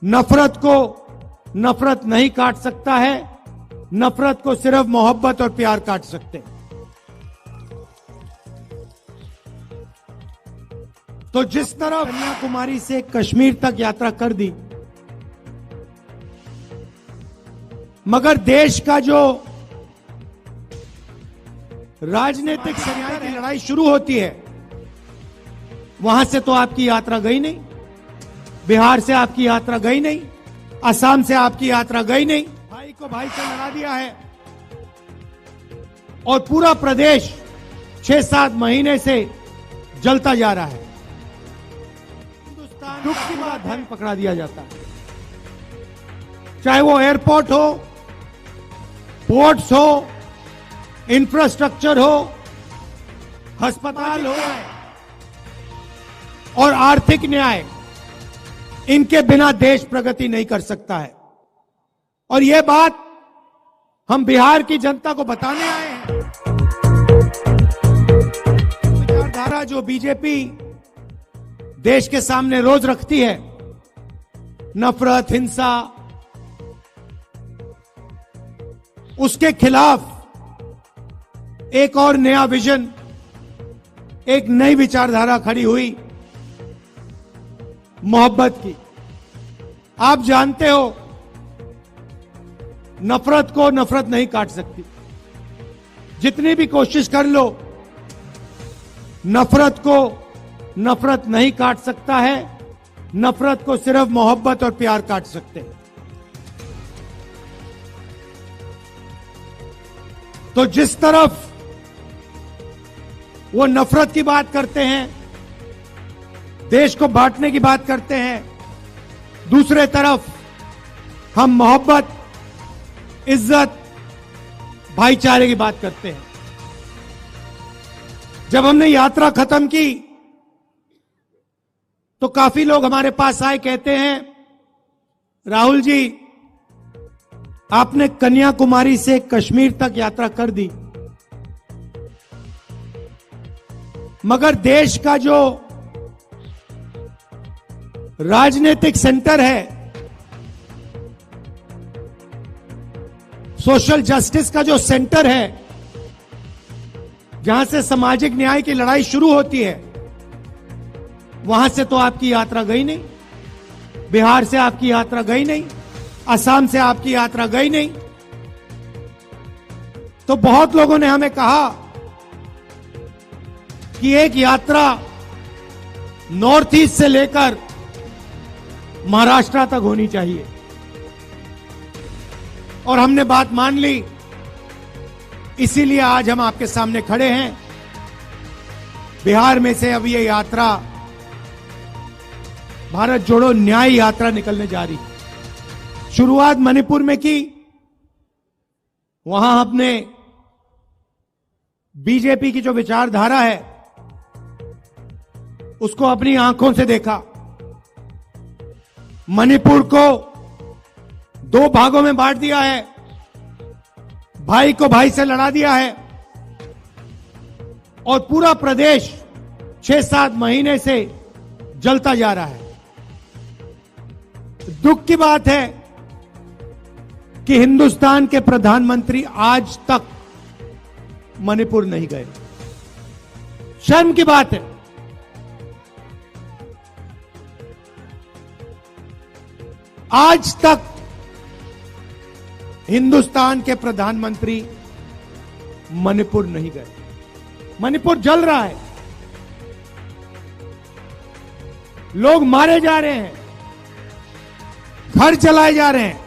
नफरत को नफरत नहीं काट सकता है, नफरत को सिर्फ मोहब्बत और प्यार काट सकते हैं। तो जिस तरह कन्याकुमारी से कश्मीर तक यात्रा कर दी, मगर देश का जो राजनीतिक सरियाई की लड़ाई शुरू होती है, वहां से तो आपकी यात्रा गई नहीं, बिहार से आपकी यात्रा गई नहीं, असम से आपकी यात्रा गई नहीं। भाई को भाई से लड़ा दिया है और पूरा प्रदेश 6-7 महीने से जलता जा रहा है। हिंदुस्तान दुख की बात धन पकड़ा दिया जाता है, चाहे वो एयरपोर्ट हो, पोर्ट्स हो, इंफ्रास्ट्रक्चर हो, अस्पताल हो और आर्थिक न्याय, इनके बिना देश प्रगति नहीं कर सकता है। और यह बात हम बिहार की जनता को बताने आए हैं। विचारधारा जो बीजेपी देश के सामने रोज रखती है, नफरत, हिंसा, उसके खिलाफ एक और नया विजन, एक नई विचारधारा खड़ी हुई, मोहब्बत की। आप जानते हो, नफरत को नफरत नहीं काट सकती, जितनी भी कोशिश कर लो, नफरत को नफरत नहीं काट सकता है, नफरत को सिर्फ मोहब्बत और प्यार काट सकते हैं। तो जिस तरफ वो नफरत की बात करते हैं, देश को बांटने की बात करते हैं, दूसरे तरफ हम मोहब्बत, इज्जत, भाईचारे की बात करते हैं। जब हमने यात्रा खत्म की तो काफी लोग हमारे पास आए, कहते हैं, राहुल जी, आपने कन्याकुमारी से कश्मीर तक यात्रा कर दी, मगर देश का जो राजनीतिक सेंटर है, सोशल जस्टिस का जो सेंटर है, जहां से सामाजिक न्याय की लड़ाई शुरू होती है, वहां से तो आपकी यात्रा गई नहीं, बिहार से आपकी यात्रा गई नहीं, असम से आपकी यात्रा गई नहीं। तो बहुत लोगों ने हमें कहा कि एक यात्रा नॉर्थ ईस्ट से लेकर महाराष्ट्र तक होनी चाहिए, और हमने बात मान ली। इसीलिए आज हम आपके सामने खड़े हैं। बिहार में से अब ये यात्रा, भारत जोड़ो न्याय यात्रा, निकलने जा रही है। शुरुआत मणिपुर में की, वहां हमने बीजेपी की जो विचारधारा है उसको अपनी आंखों से देखा। मणिपुर को 2 भागों में बांट दिया है, भाई को भाई से लड़ा दिया है, और पूरा प्रदेश 6-7 महीने से जलता जा रहा है। दुख की बात है कि हिंदुस्तान के प्रधानमंत्री आज तक मणिपुर नहीं गए। शर्म की बात है। आज तक हिंदुस्तान के प्रधानमंत्री मणिपुर नहीं गए। मणिपुर जल रहा है, लोग मारे जा रहे हैं, घर जलाए जा रहे हैं,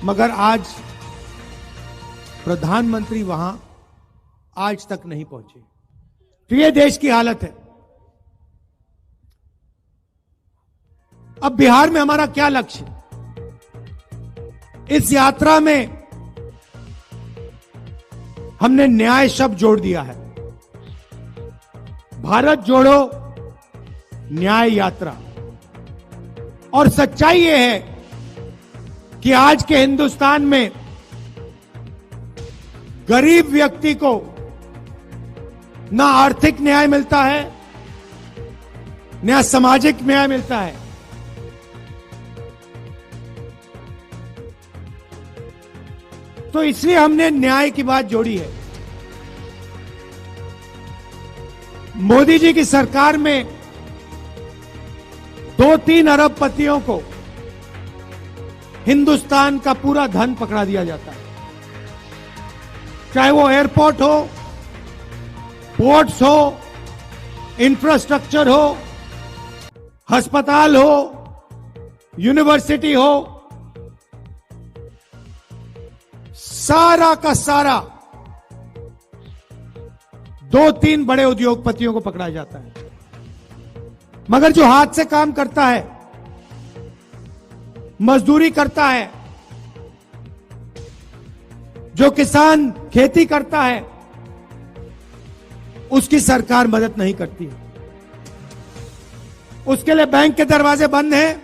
मगर आज प्रधानमंत्री वहां आज तक नहीं पहुंचे। तो ये देश की हालत है। अब बिहार में हमारा क्या लक्ष्य? इस यात्रा में हमने न्याय शब्द जोड़ दिया है। भारत जोड़ो न्याय यात्रा। और सच्चाई यह है कि आज के हिंदुस्तान में गरीब व्यक्ति को ना आर्थिक न्याय मिलता है, नया सामाजिक न्याय मिलता है। तो इसलिए हमने न्याय की बात जोड़ी है। मोदी जी की सरकार में 2-3 अरबपतियों को हिंदुस्तान का पूरा धन पकड़ा दिया जाता है, चाहे वो एयरपोर्ट हो, पोर्ट्स हो, इंफ्रास्ट्रक्चर हो, अस्पताल हो, यूनिवर्सिटी हो, सारा का सारा 2-3 बड़े उद्योगपतियों को पकड़ा जाता है। मगर जो हाथ से काम करता है, मजदूरी करता है, जो किसान खेती करता है, उसकी सरकार मदद नहीं करती है। उसके लिए बैंक के दरवाजे बंद हैं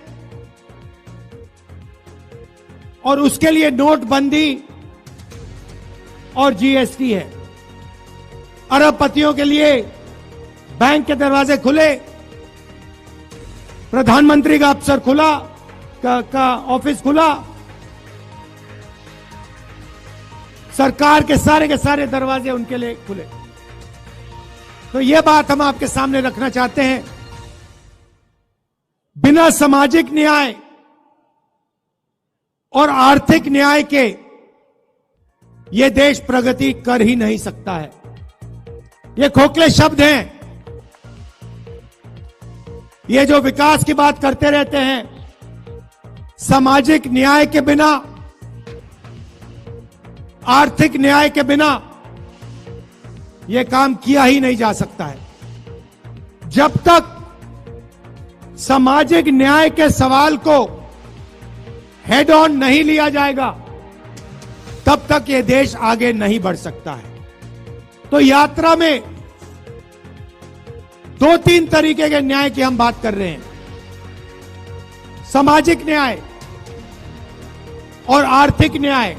और उसके लिए नोटबंदी और जीएसटी है। अरबपतियों के लिए बैंक के दरवाजे खुले, प्रधानमंत्री का अफसर खुला, का ऑफिस खुला, सरकार के सारे दरवाजे उनके लिए खुले। तो यह बात हम आपके सामने रखना चाहते हैं, बिना सामाजिक न्याय और आर्थिक न्याय के यह देश प्रगति कर ही नहीं सकता है। ये खोखले शब्द हैं, ये जो विकास की बात करते रहते हैं, सामाजिक न्याय के बिना, आर्थिक न्याय के बिना यह काम किया ही नहीं जा सकता है। जब तक सामाजिक न्याय के सवाल को हेड ऑन नहीं लिया जाएगा, तब तक यह देश आगे नहीं बढ़ सकता है। तो यात्रा में 2-3 तरीके के न्याय की हम बात कर रहे हैं। सामाजिक न्याय और आर्थिक न्याय,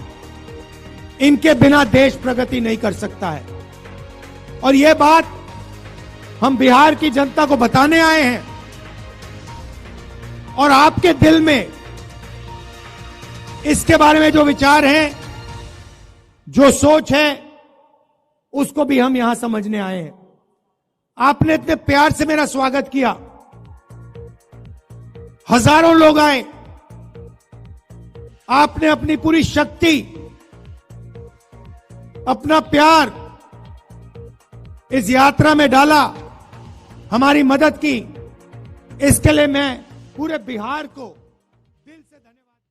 इनके बिना देश प्रगति नहीं कर सकता है। और यह बात हम बिहार की जनता को बताने आए हैं। और आपके दिल में इसके बारे में जो विचार हैं, जो सोच है, उसको भी हम यहां समझने आए हैं। आपने इतने प्यार से मेरा स्वागत किया, हजारों लोग आए, आपने अपनी पूरी शक्ति, अपना प्यार इस यात्रा में डाला, हमारी मदद की। इसके लिए मैं पूरे बिहार को दिल से धन्यवाद।